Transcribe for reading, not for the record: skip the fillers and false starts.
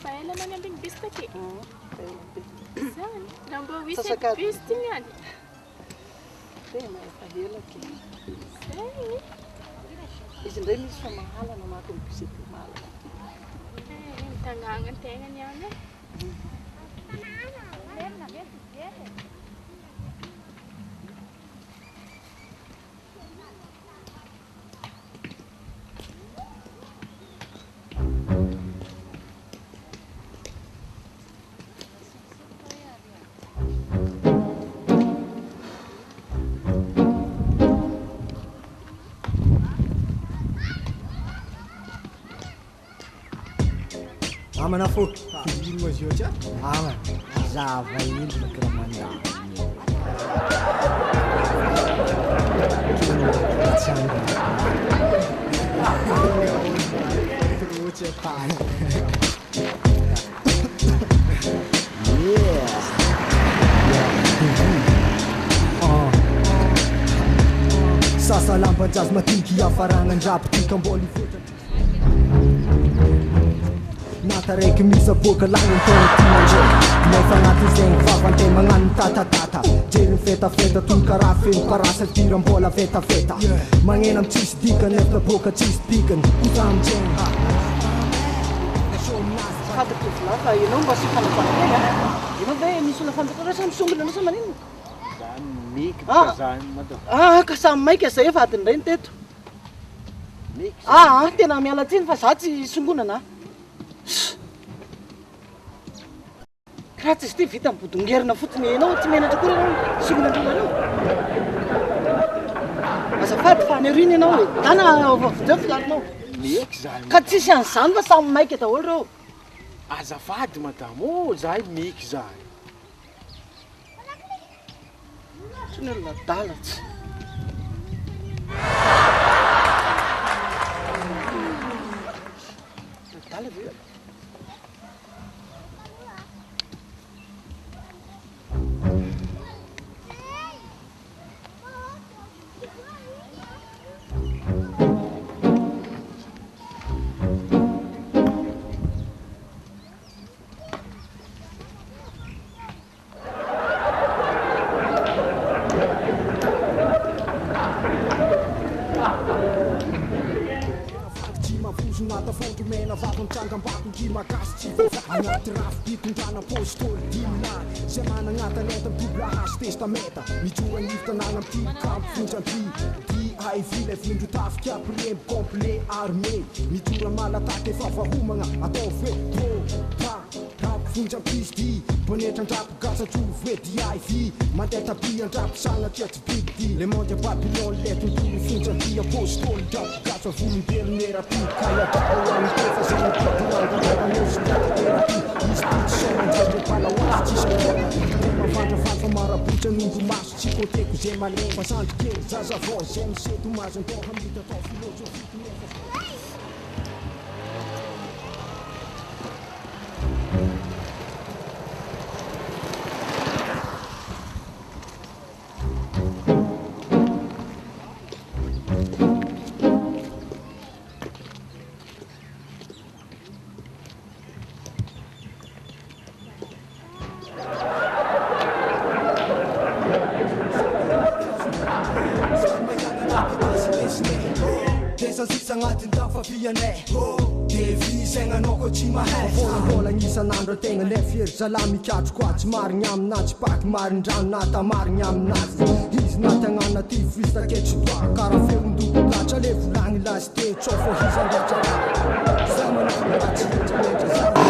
Faela na niambing bistaki. Zany. Namba wisy Sasakady. bisti niany. Tena efa helaka. Zay. Izy indray misy famahalana matin'ny bisety malaka. Tanàna tegna niany. Amana fo, kibiri was your chat? Ama, Zava, you need to come on down. Sasa lampa jazz matiki afarangan rap tikang Bollywood. Natarek misa boka langin tong tinanje. May fangatin zeng vavante mangan tata. Jerin feta tung karafin parasa tirang bola feta. Mangenam cheese dikan net na boka cheese dikan. Utam jeng. Kada tovolahy ianao mba sy fanapahatena. Ianao ve misy olona fampiakarana misongona anao sa manino? Miky zany madam. Ka samy maika zay efa adiny reny teto. Miky. Tena miala tsiny fa za tsy songonana. Raha tsy izy ty vita mibodongerina fotsiny ianao tsy menatra koa ianao songona androna anao. Azafady fa aneriana ianao e. Tana avavdeo filarinao. Miky zany. Ka tsisy an'izany fa samy maika daholo reo. Azafady madam, oh zahay miky zahay. Tsy ny olona dalatsy. Dala ve? Nata foto mena vaton trangam bakon di makasy tsy agnaty rafy ditondrana pôstôly dimina zay managna talenta mitobla hasy testameta mijora nivy tanàna amty kampo fondrampy di aivila vindro tafika piremby complet armé mijora malataky efa vahomagna atao hoe trapo fondrampysy di bonetra-ndrapo gasatrovy hoe di aivy mandeha tapi andrapo sanatria tsy bidy le monde babylone le tontolo fondrampy apôstôly drapo gasa volombelonerapi kaya marabutra nundo maso tsy koteko zay malay fasandro kely zazavao zay miseto mazo antao hamita atao filôzofia Valangiz'andro tegna le fiery zalahy mikatroko azy marigny aminazy paky marindrano nata marigny aminazy izy natagnana ty vistaketsy toa karaha feondoko latra le volagny lasy te tsao fô izy andratra za manao raha tsy retraretra za